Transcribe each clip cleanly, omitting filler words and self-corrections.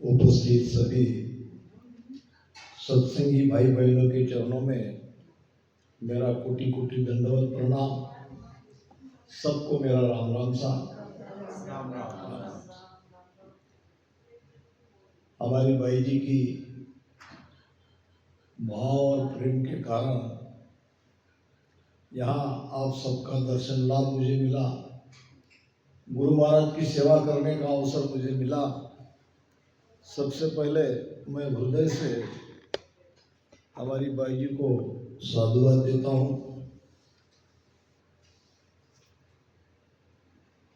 उपस्थित सभी सत्संगी भाई बहनों के चरणों में मेरा कोटि कोटि दंडवत प्रणाम। सबको मेरा राम राम सा। हमारी बाई जी की भाव और प्रेम के कारण यहाँ आप सबका दर्शन लाभ मुझे मिला, गुरु महाराज की सेवा करने का अवसर मुझे मिला। सबसे पहले मैं हृदय से हमारी बाई जी को साधुवाद देता हूँ।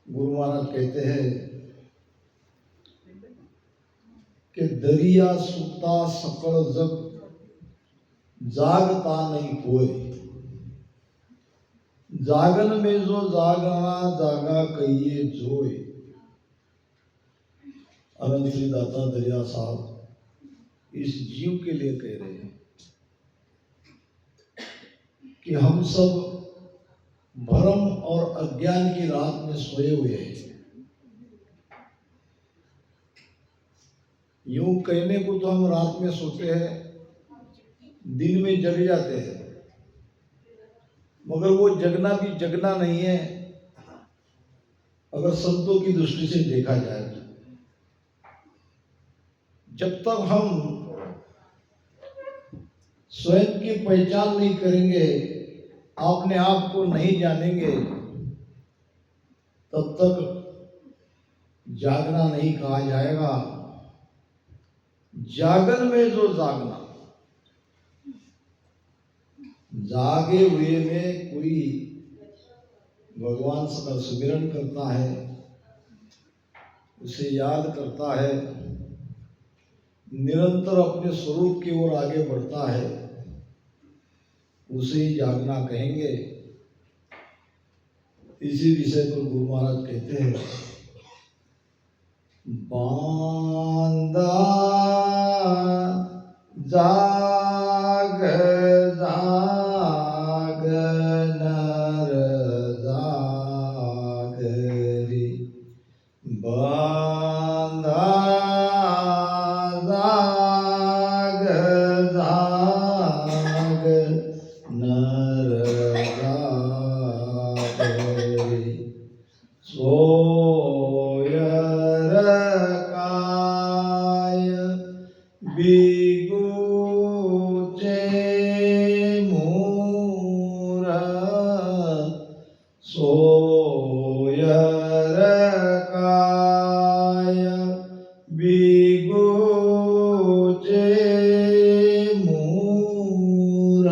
गुरु महाराज कहते हैं कि दरिया सुता सकल जग जागता नहीं कोई, जागन में जो जागना जागा कहिए जोए। अनंत श्री दाता दरिया साहब इस जीव के लिए कह रहे हैं कि हम सब भ्रम और अज्ञान की रात में सोए हुए हैं। यूं कहने को तो हम रात में सोते हैं, दिन में जग जाते हैं, मगर वो जगना भी जगना नहीं है अगर संतों की दृष्टि से देखा जाए तो। जब तक हम स्वयं की पहचान नहीं करेंगे, अपने आप को नहीं जानेंगे, तब तक जागना नहीं कहा जाएगा। जागन में जो जागना, जागे हुए में कोई भगवान का सुमिरन करता है, उसे याद करता है, निरंतर अपने स्वरूप की ओर आगे बढ़ता है, उसे ही जागना कहेंगे। इसी विषय पर गुरु महाराज कहते हैं, बांधा जाग जाग नर जाग रे, बांधा जाग जाग नर जाग रे, सोयर काय बिगुचे मूर, सोयर काय बिगुचे मूर,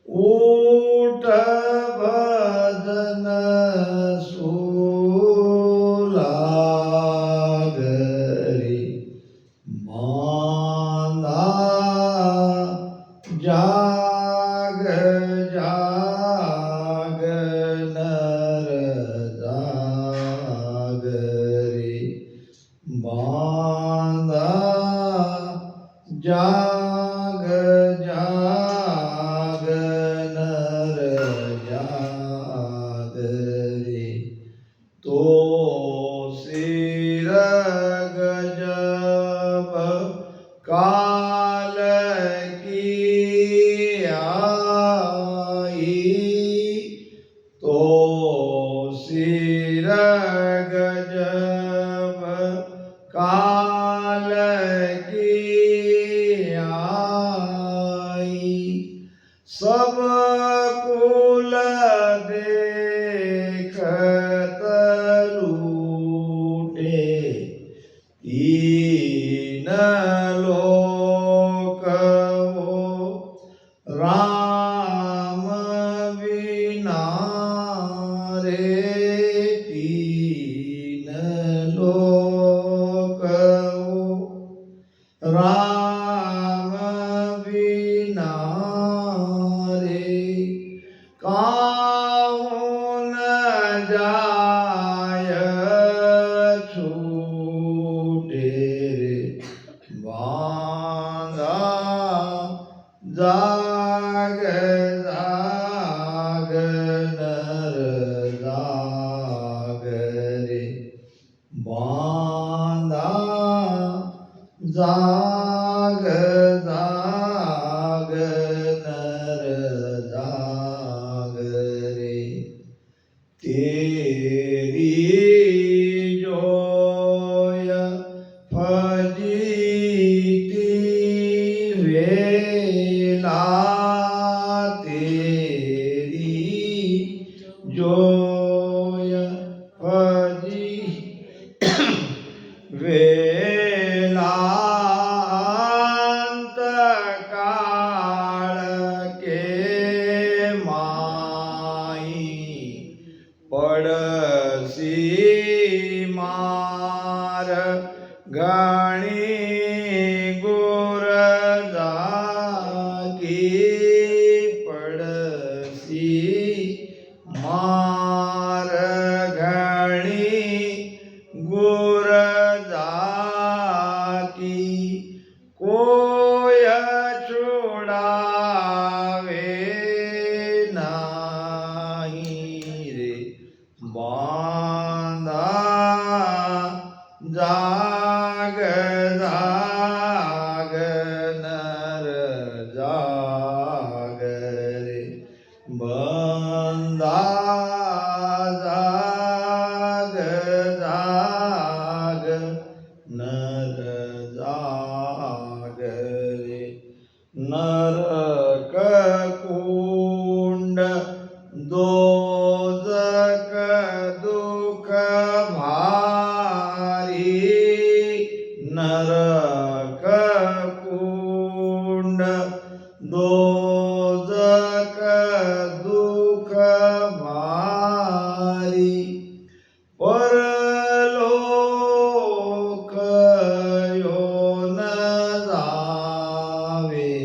ऊट भजन सुलागरी, बांधा जाग जाग नर जाग रे, बांधा जाग जाग नर जाग रे, तो सिर गजब काल की आई, तो सिर गजब काल की आई, सब कुल देखत लूटे, तीन लोक वो राम बिना रे, तीन लोक वो राम बिना रे, काहुन जाय छूटे रे, जाग जाग नर जाग रे, तेरी जोय फजीती वेला, तेरी जोय फजी वेलांत काळ के माई, पडसी मार गाणी गोर जागी, पडसी मार गाणी गोर जागी, कोय छुडावे नाही रे, बांधा जाग जाग नर जाग रे, बांधा जाग जाग नर जाग रे, नरक कुंड दोजक दुख भारी, नरक कुंड दोजक दुख भारी, परलोक योन जावे,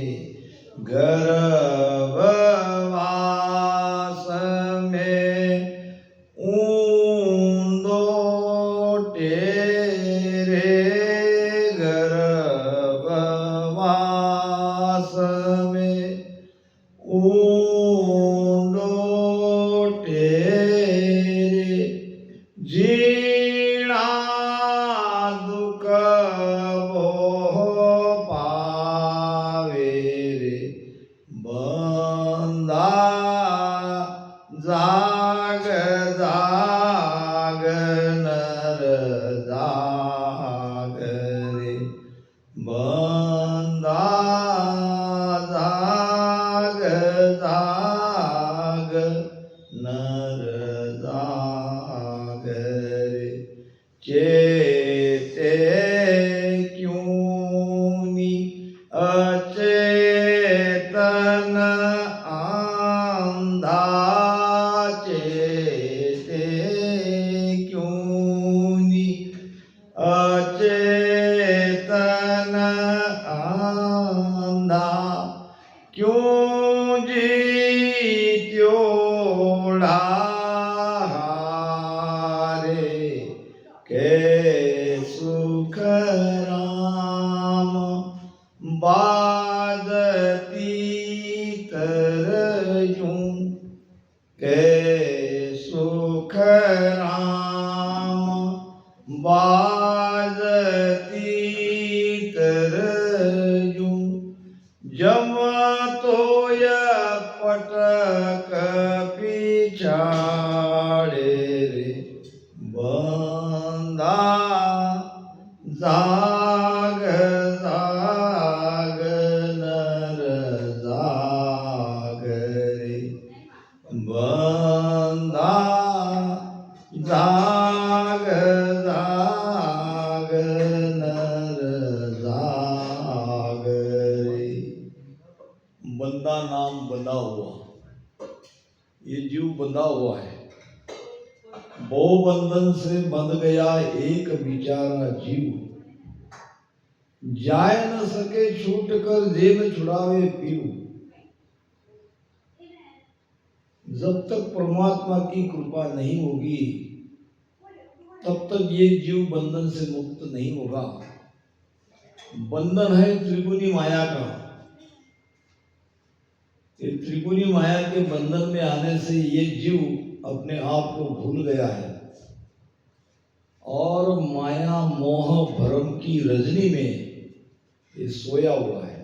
गर्भवास में ऊंदोटे रे, गर्भवास में ऊंदोटे रे, जीणा दुख मोह पावे रे, बंधा जाग जाग नर जाग रे, बंधा जाग जाग नर जाग रे, चेते क्योंनि अचेतन आंधा, चेते क्योंनि अचेतन आंधा, क्यों जीत्योड़ा हारे, के सुख राम बाजती तरजूं, के सुख राम बाजती तरजूं, जम तोय पटक पिछाड़े रे, बंधा जाग जाग नर जाग रे, बंधा जाग जाग नर जाग रे, बंदा नाम बंधा हुआ, ये जीव बंधा हुआ है, बहु बंधन से बंध गया एक बिचारा जीव, जाय न सके छूट कर जे न छुड़ावे पीऊ, जब तक परमात्मा की कृपा नहीं होगी तब तक ये जीव बंधन से मुक्त नहीं होगा। बंधन है त्रिगुणी माया का, ये त्रिगुणी माया के बंधन में आने से ये जीव अपने आप को भूल गया है और माया मोह भ्रम की रजनी में ये सोया हुआ है।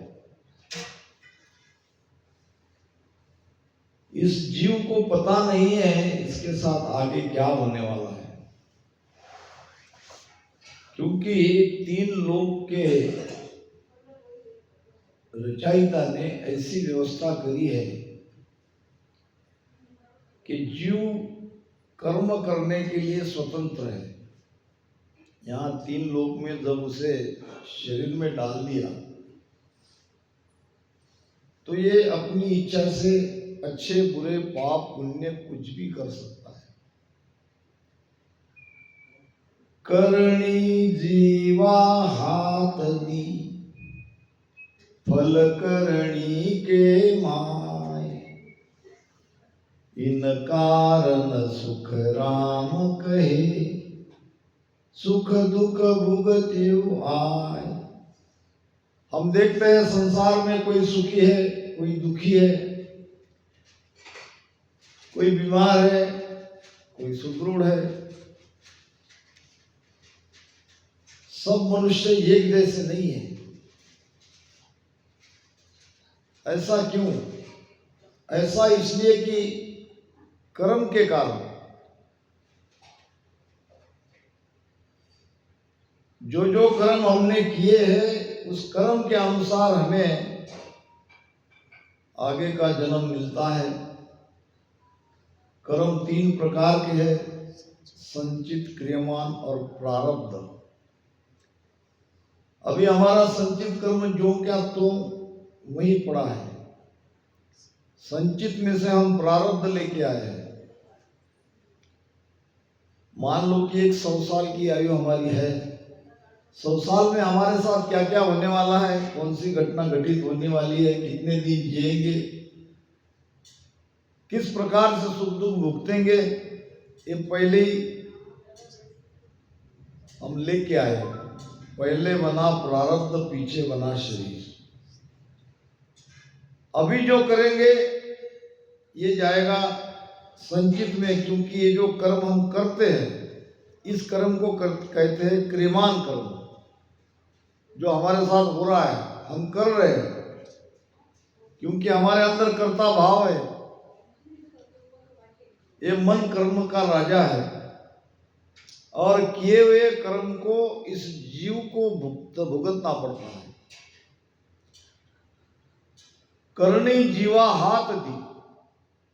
इस जीव को पता नहीं है इसके साथ आगे क्या होने वाला है, क्योंकि तीन लोक के रचयिता ने ऐसी व्यवस्था करी है कि जीव कर्म करने के लिए स्वतंत्र है। यहाँ तीन लोक में जब उसे शरीर में डाल दिया तो ये अपनी इच्छा से अच्छे बुरे पाप पुण्य कुछ भी कर सकता है। करणी जीवा हाथ दी फल करणी के माय, इन कारण सुख राम कहे, सुख दुख भुगत्यु आय। हम देखते हैं संसार में कोई सुखी है, कोई दुखी है, कोई बीमार है, कोई सुदृढ़ है। सब मनुष्य एक जैसे नहीं है। ऐसा क्यों? ऐसा इसलिए कि कर्म के कारण जो कर्म हमने किए हैं उस कर्म के अनुसार हमें आगे का जन्म मिलता है। कर्म तीन प्रकार के हैं, संचित, क्रियमान और प्रारब्ध। अभी हमारा संचित कर्म जो क्या तो वही पड़ा है। संचित में से हम प्रारब्ध लेके आए हैं। मान लो कि 100 साल की आयु हमारी है। 100 साल में हमारे साथ क्या क्या होने वाला है, कौन सी घटना घटित होने वाली है, कितने दिन जिएंगे, किस प्रकार से सुख दुख भुगतेंगे, ये पहले ही हम लेके आए। पहले बना प्रारब्ध, पीछे बना शरीर। अभी जो करेंगे ये जाएगा संचित में, क्योंकि ये जो कर्म हम करते हैं इस कर्म को कहते हैं क्रियमान कर्म। जो हमारे साथ हो रहा है हम कर रहे हैं क्योंकि हमारे अंदर कर्ता भाव है। ये मन कर्म का राजा है और किए हुए कर्म को इस जीव को भुगतना पड़ता है। करनी जीवा हाथ दी,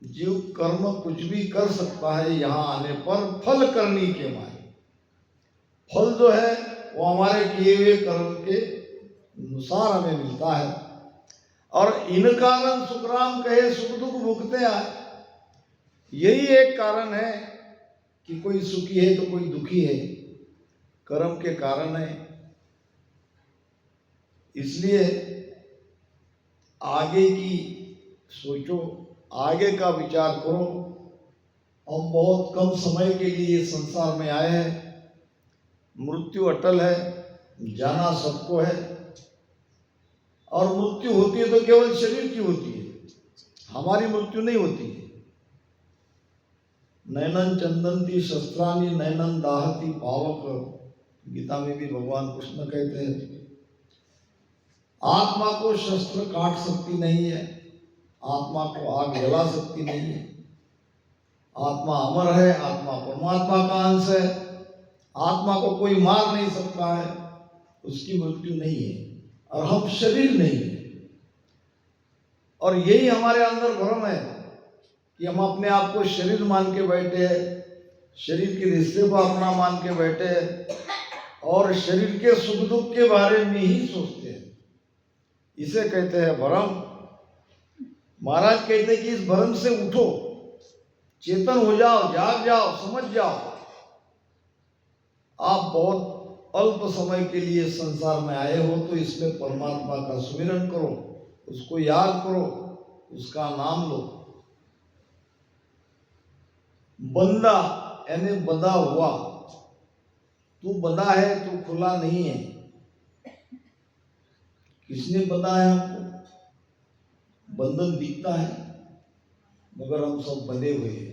जीव कर्म कुछ भी कर सकता है यहाँ आने पर फल करनी के माय। फल जो है वो हमारे किए हुए कर्म के अनुसार हमें मिलता है। और इन कारण सुखराम कहे, सुख दुख भुगते आए। यही एक कारण है कि कोई सुखी है तो कोई दुखी है, कर्म के कारण है। इसलिए आगे की सोचो, आगे का विचार करो। हम बहुत कम समय के लिए संसार में आए हैं। मृत्यु अटल है, जाना सबको है। और मृत्यु होती है तो केवल शरीर की होती है, हमारी मृत्यु नहीं होती है। नैनन चंदंती शस्त्राणी नैनन दाहती पावक, गीता में भी भगवान कृष्ण कहते हैं। आत्मा को शस्त्र काट सकती नहीं है, आत्मा को आग जला सकती नहीं है। आत्मा अमर है, आत्मा परमात्मा का अंश है। आत्मा को कोई मार नहीं सकता है, उसकी मृत्यु नहीं है। और हम शरीर नहीं है। और यही हमारे अंदर भ्रम है कि हम अपने आप को शरीर मान के बैठे हैं, शरीर के रिश्ते को अपना मान के बैठे हैं और शरीर के सुख दुख के बारे में ही सोचते हैं। इसे कहते हैं भ्रम। महाराज कहते हैं कि इस भ्रम से उठो, चेतन हो जाओ, जाग जाओ, समझ जाओ। आप बहुत अल्प समय के लिए संसार में आए हो तो इसमें परमात्मा का सुमिरन करो, उसको याद करो, उसका नाम लो। बंदा यानी बंधा हुआ, तू बंधा है, तू खुला नहीं है। किसने बंधा है हमको? बंधन दिखता है मगर हम सब बंधे हुए हैं।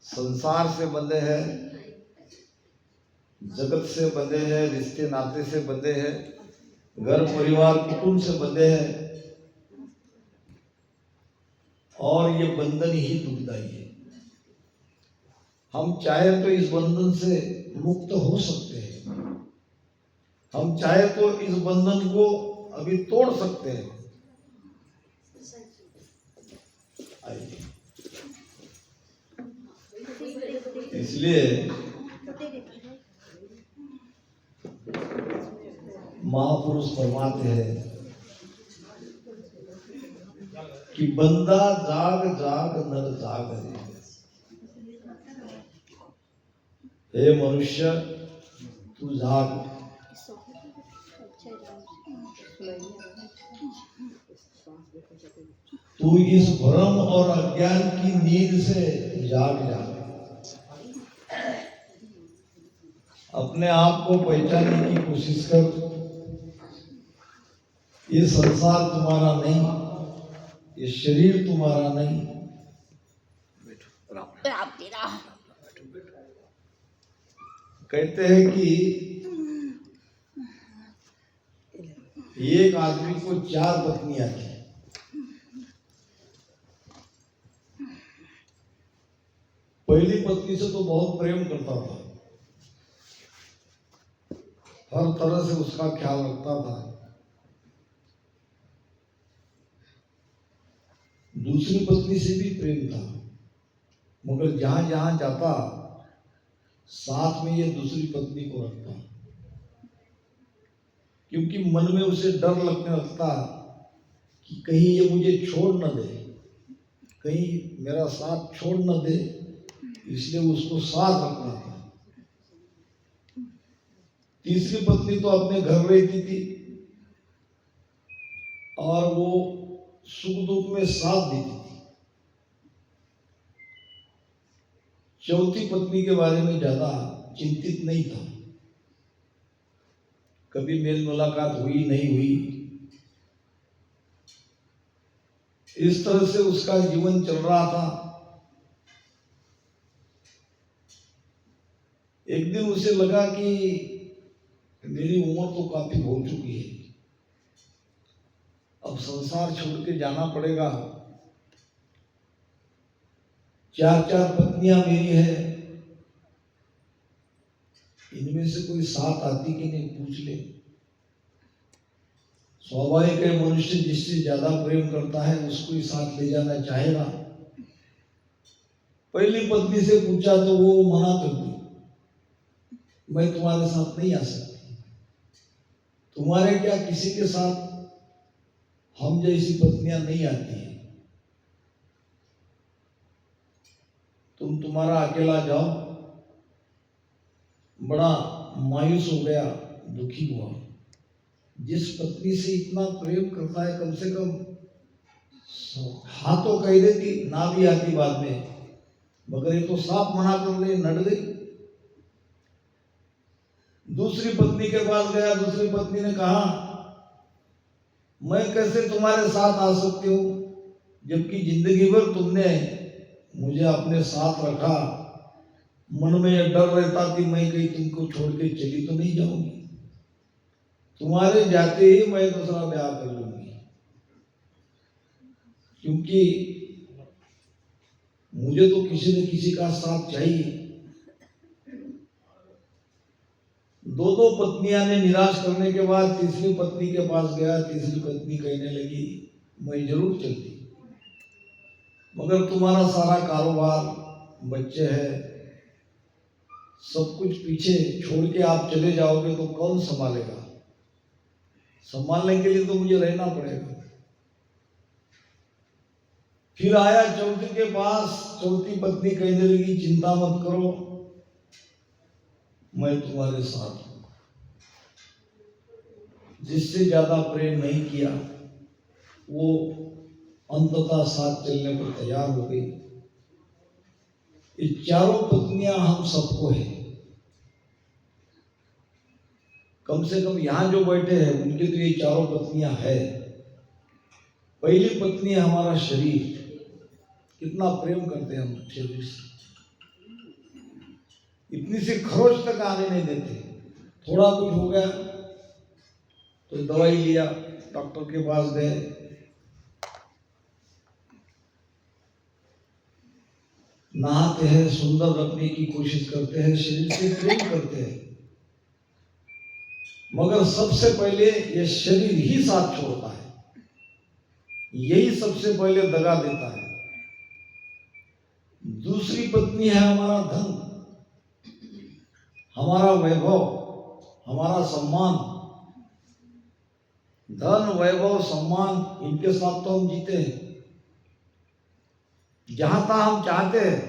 संसार से बंधे हैं, जगत से बंधे हैं, रिश्ते नाते से बंधे हैं, घर परिवार कुटुंब से बंधे हैं, और ये बंधन ही दुखदाई है। हम चाहे तो इस बंधन से मुक्त हो सकते हैं, हम चाहे तो इस बंधन को अभी तोड़ सकते हैं। आइए, इसलिए महापुरुष फरमाते हैं कि बंदा जाग जाग नर जाग रे। हे मनुष्य, तू जाग, तू इस भ्रम और अज्ञान की नींद से जाग जा। अपने आप को पहचानने की कोशिश कर। ये संसार तुम्हारा नहीं, ये शरीर तुम्हारा नहीं। कहते हैं कि एक आदमी को 4 पत्नियां थी। पहली पत्नी से तो बहुत प्रेम करता था, हर तरह से उसका ख्याल रखता था। दूसरी पत्नी से भी प्रेम था, मगर जहां जहां जाता साथ में ये दूसरी पत्नी को रखता, क्योंकि मन में उसे डर लगने लगता कि कहीं ये मुझे छोड़ न दे, कहीं मेरा साथ छोड़ न दे, इसलिए उसको साथ रखता था। तीसरी पत्नी तो अपने घर रहती थी और वो सुख दुख में साथ देती थी। चौथी पत्नी के बारे में ज्यादा चिंतित नहीं था, कभी मेल मुलाकात हुई नहीं हुई, इस तरह से उसका जीवन चल रहा था। एक दिन उसे लगा कि मेरी उम्र तो काफी हो चुकी है, अब संसार छोड़ के जाना पड़ेगा। 4 पत्नियां मेरी है, इनमें से कोई साथ आती कि नहीं पूछ ले। स्वाभाविक है, मनुष्य जिससे ज्यादा प्रेम करता है उसको ही साथ ले जाना चाहेगा। पहली पत्नी से पूछा तो वो मना कर दी, मैं तुम्हारे साथ नहीं आ सकती। तुम्हारे क्या किसी के साथ हम जैसी पत्नियां नहीं आती है, तुम तुम्हारा अकेला जाओ। बड़ा मायूस हो गया, दुखी हुआ। जिस पत्नी से इतना प्रेम करता है, कम से कम हाँ तो कह देती, ना भी आती बाद में, मगर ये तो साफ मना कर दे, नट गई। दूसरी पत्नी के पास गया, दूसरी पत्नी ने कहा, मैं कैसे तुम्हारे साथ आ सकती हूँ, जबकि जिंदगी भर तुमने मुझे अपने साथ रखा। मन में यह डर रहता कि मैं कहीं तुमको छोड़ के चली तो नहीं जाऊंगी, तुम्हारे जाते ही मैं दूसरा ब्याह कर लूंगी, क्योंकि मुझे तो किसी न किसी का साथ चाहिए। 2 पत्नियां ने निराश करने के बाद तीसरी पत्नी के पास गया। तीसरी पत्नी कहने लगी, मैं जरूर चलती, मगर तुम्हारा सारा कारोबार, बच्चे हैं, सब कुछ पीछे छोड़ के आप चले जाओगे तो कौन संभालेगा? संभालने के लिए तो मुझे रहना पड़ेगा। फिर आया चौथी के पास, चौथी पत्नी कहने लगी, चिंता मत करो, मैं तुम्हारे साथ हूं। जिससे ज्यादा प्रेम नहीं किया वो अंततः साथ चलने को तैयार हो गई। ये 4 पत्नियां हम सबको है, कम से कम यहां जो बैठे हैं उनकी तो ये 4 पत्नियां है। पहली पत्नी है हमारा शरीर, कितना प्रेम करते हैं हम शरीर से। इतनी सी खरोच तक आने नहीं देते। थोड़ा कुछ हो गया तो दवाई लिया, डॉक्टर के पास गए, नहाते हैं, सुंदर रखने की कोशिश करते हैं, शरीर से प्रेम करते हैं, मगर सबसे पहले ये शरीर ही साथ छोड़ता है, यही सबसे पहले दगा देता है। दूसरी पत्नी है हमारा धन, हमारा वैभव, हमारा सम्मान। धन, वैभव, सम्मान, इनके साथ तो हम जीते हैं। जहां तक हम चाहते हैं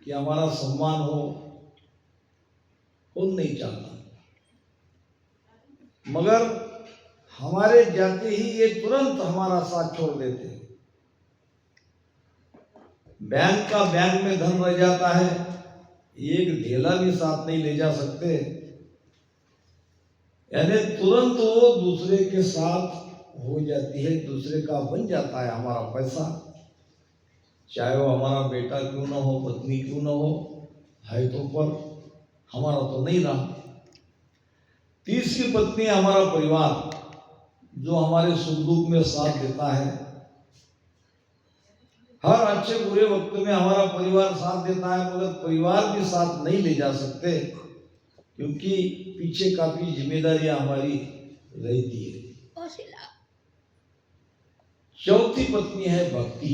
कि हमारा सम्मान हो, कौन नहीं चाहता, मगर हमारे जाते ही ये तुरंत हमारा साथ छोड़ देते हैं। बैंक का बैंक में धन रह जाता है, एक ढेला भी साथ नहीं ले जा सकते, यानी तुरंत वो दूसरे के साथ हो जाती है, दूसरे का बन जाता है हमारा पैसा, चाहे वो हमारा बेटा क्यों ना हो, पत्नी क्यों ना हो, है तो पर हमारा तो नहीं रहा। तीसरी पत्नी हमारा परिवार, जो हमारे सुख दुख में साथ देता है। हर अच्छे बुरे वक्त में हमारा परिवार साथ देता है, मगर परिवार भी साथ नहीं ले जा सकते, क्योंकि पीछे काफी जिम्मेदारियां हमारी रहती है। चौथी पत्नी है भक्ति।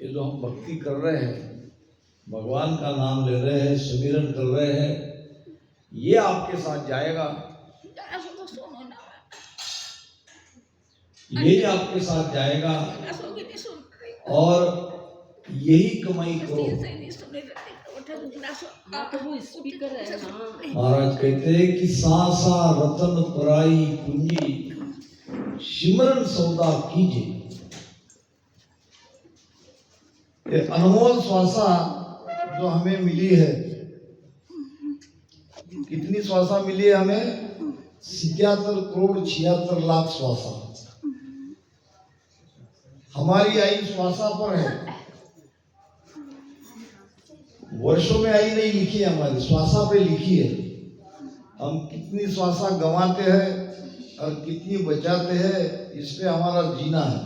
ये जो हम भक्ति कर रहे हैं, भगवान का नाम ले रहे हैं, सुमिरन कर रहे हैं, ये आपके साथ जाएगा, यही आपके साथ जाएगा, और यही कमाई करो। महाराज कहते हैं कि सासा रतन पराई पूंजी, सिमरन सौदा कीजिए। ये अनमोल श्वासा जो हमें मिली है, कितनी श्वासा मिली है हमें? 77,76,00,000 श्वासा। हमारी आयु श्वासा पर है, वर्षों में आयु नहीं लिखी है, हमारी श्वासा पे लिखी है। हम कितनी श्वासा गंवाते हैं और कितनी बचाते हैं, इस पे हमारा जीना है।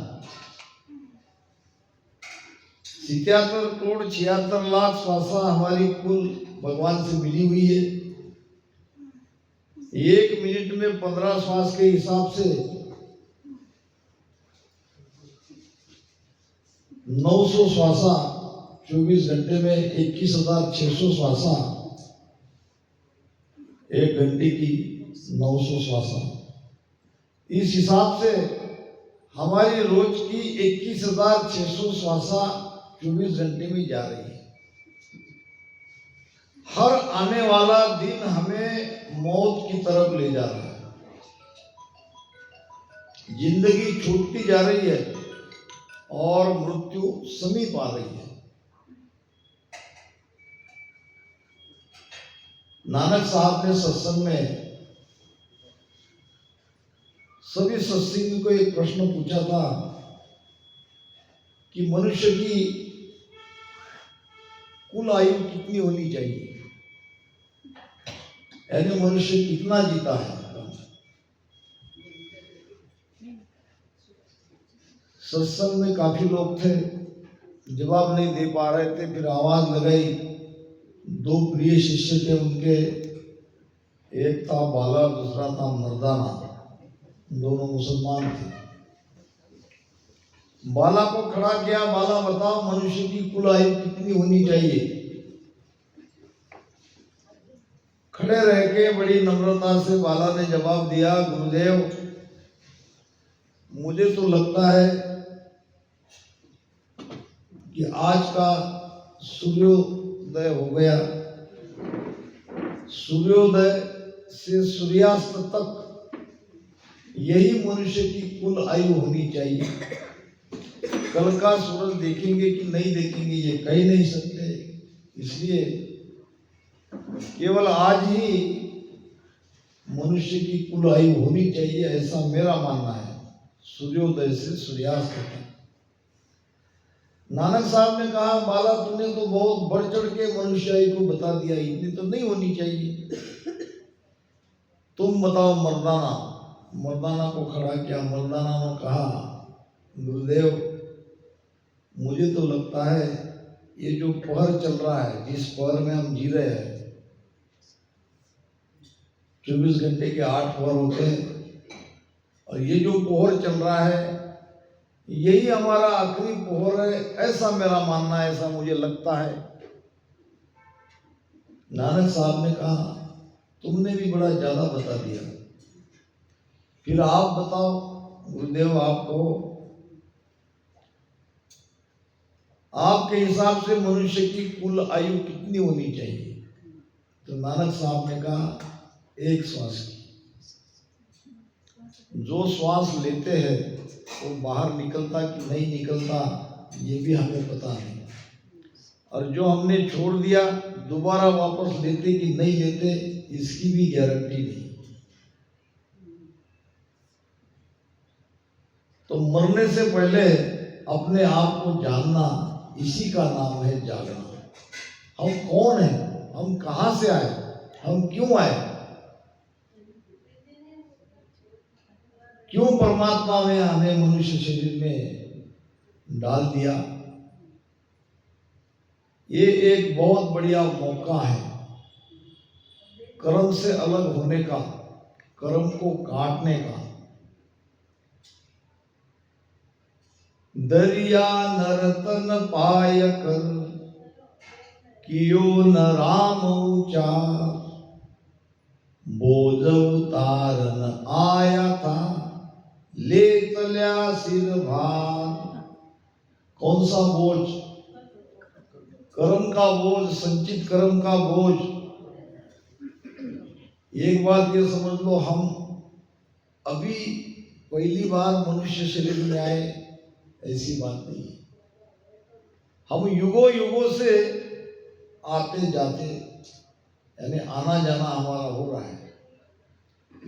77,76,00,000 श्वासा हमारी कुल भगवान से मिली हुई है। 1 मिनट में 15 श्वास के हिसाब से 900 श्वासा, 24 घंटे में 21,600 श्वासा, 1 घंटे की 900 श्वासा। इस हिसाब से हमारी रोज की 21,600 श्वासा 24 घंटे में जा रही है। हर आने वाला दिन हमें मौत की तरफ ले जा रहा है, जिंदगी छूटती जा रही है और मृत्यु समीप आ रही है। नानक साहब ने सत्संग में सभी सत्संगी को एक प्रश्न पूछा था कि मनुष्य की कुल आयु कितनी होनी चाहिए, यानी मनुष्य कितना जीता है। सत्संग में काफी लोग थे, जवाब नहीं दे पा रहे थे, फिर आवाज लगाई। 2 प्रिय शिष्य थे उनके, एक था बाला, दूसरा था मर्दाना, दोनों मुसलमान थे। बाला को खड़ा किया, बाला बताओ मनुष्य की कुल आयु कितनी होनी चाहिए। खड़े रह के बड़ी नम्रता से बाला ने जवाब दिया, गुरुदेव मुझे तो लगता है कि आज का सूर्योदय हो गया, सूर्योदय से सूर्यास्त तक यही मनुष्य की कुल आयु होनी चाहिए। कल का सूरज देखेंगे कि नहीं देखेंगे ये कह नहीं सकते, इसलिए केवल आज ही मनुष्य की कुल आयु होनी चाहिए, ऐसा मेरा मानना है, सूर्योदय से सूर्यास्त तक। नानक साहब ने कहा, बाला तुमने तो बहुत बढ़ चढ़ के मनुष्याई को बता दिया, इतनी तो नहीं होनी चाहिए। तुम बताओ मर्दाना। मर्दाना को खड़ा किया। मर्दाना ने कहा, गुरुदेव मुझे तो लगता है ये जो पहर चल रहा है, जिस पहर में हम जी रहे हैं, 24 घंटे के 8 पहर होते हैं, और ये जो पहर चल रहा है यही हमारा आखिरी पहर है, ऐसा मेरा मानना है, ऐसा मुझे लगता है। नानक साहब ने कहा, तुमने भी बड़ा ज्यादा बता दिया, फिर आप बताओ गुरुदेव, आप कहो, आपके हिसाब से मनुष्य की कुल आयु कितनी होनी चाहिए? तो नानक साहब ने कहा, एक श्वास की। जो श्वास लेते हैं वो बाहर निकलता कि नहीं निकलता ये भी हमें पता नहीं, और जो हमने छोड़ दिया दोबारा वापस लेते कि नहीं लेते इसकी भी गारंटी नहीं। तो मरने से पहले अपने आप को जानना, इसी का नाम है जागना। हम कौन हैं, हम कहां से आए, हम क्यों आए, क्यों परमात्मा ने हमें मनुष्य शरीर में डाल दिया। ये एक बहुत बढ़िया मौका है कर्म से अलग होने का, कर्म को काटने का। दरिया नरतन पाय कर कियो न राम उचार, बोझ उतारन आया था ले चल्या सिर भार। कौन सा बोझ? कर्म का बोझ, संचित कर्म का बोझ। एक बात ये समझ लो, हम अभी पहली बार मनुष्य शरीर में आए ऐसी बात नहीं है। हम युगों युगों से आते जाते, यानी आना जाना हमारा हो रहा है।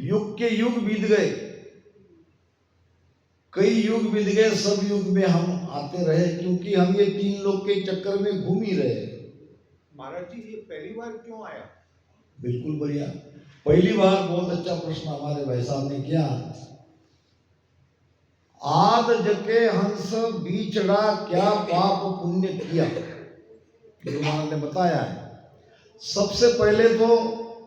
युग के युग बीत गए, कई युग बीत गए, सब युग में हम आते रहे, क्योंकि हम ये 3 लोक के चक्कर में घूम ही रहे। महाराज जी, ये पहली बार क्यों आया? बिल्कुल बढ़िया, पहली बार बहुत अच्छा प्रश्न हमारे भाई साहब ने किया। आद जके हंस बीचड़ा क्या पाप पुण्य किया, गुरु महाराज ने बताया है। सबसे पहले तो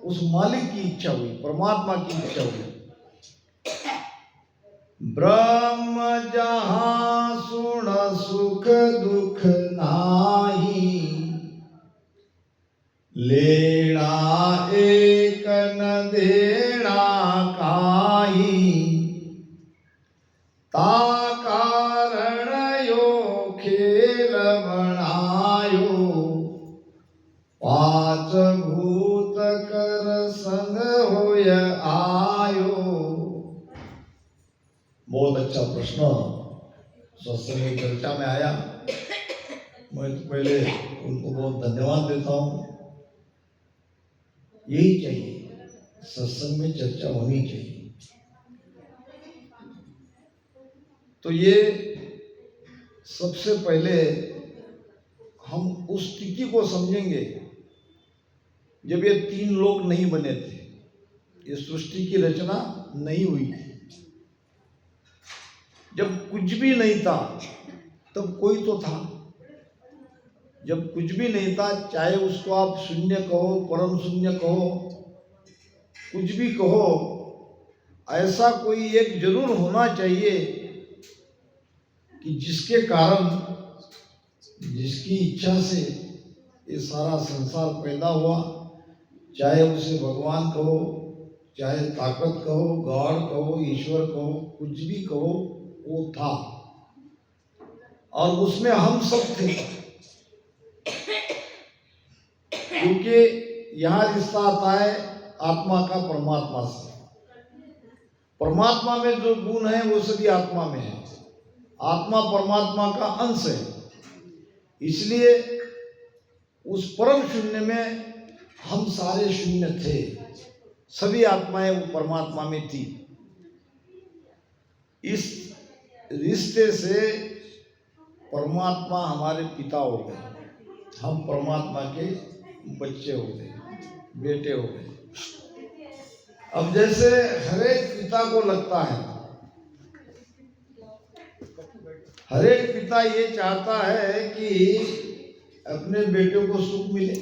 उस मालिक की इच्छा हुई, परमात्मा की इच्छा हुई। ब्रह्म जहां सुन सुख दुख नाही, लेना एक न देना काई, ता कारण यो खेल बनायो, पांच भूत कर संग होय आयो। बहुत अच्छा प्रश्न सत्संग की चर्चा में आया। मैं तो पहले उनको बहुत धन्यवाद देता हूँ। यही चाहिए, सत्संग में चर्चा होनी चाहिए। तो ये सबसे पहले हम उस स्थिति को समझेंगे जब ये 3 लोक नहीं बने थे, ये सृष्टि की रचना नहीं हुई थी। जब कुछ भी नहीं था तब कोई तो था। जब कुछ भी नहीं था, चाहे उसको आप शून्य कहो, परम शून्य कहो, कुछ भी कहो, ऐसा कोई एक जरूर होना चाहिए कि जिसके कारण, जिसकी इच्छा से ये सारा संसार पैदा हुआ। चाहे उसे भगवान कहो, चाहे ताकत कहो, गॉड कहो, ईश्वर कहो, कुछ भी कहो, वो था और उसमें हम सब थे। क्योंकि यहाँ रिश्ता आता है आत्मा का परमात्मा से। परमात्मा में जो गुण है वो सभी आत्मा में है। आत्मा परमात्मा का अंश है, इसलिए उस परम शून्य में हम सारे शून्य थे। सभी आत्माएं वो परमात्मा में थी। इस रिश्ते से परमात्मा हमारे पिता हो गए, हम परमात्मा के बच्चे हो गए, बेटे हो गए। अब जैसे हर एक पिता को लगता है, हर एक पिता ये चाहता है कि अपने बेटे को सुख मिले,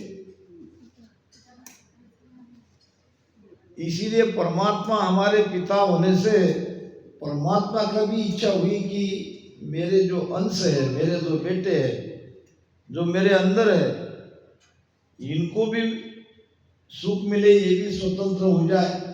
इसीलिए परमात्मा हमारे पिता होने से परमात्मा का भी इच्छा हुई कि मेरे जो अंश है, मेरे जो बेटे हैं, जो मेरे अंदर है, इनको भी सुख मिले, ये भी स्वतंत्र हो जाए।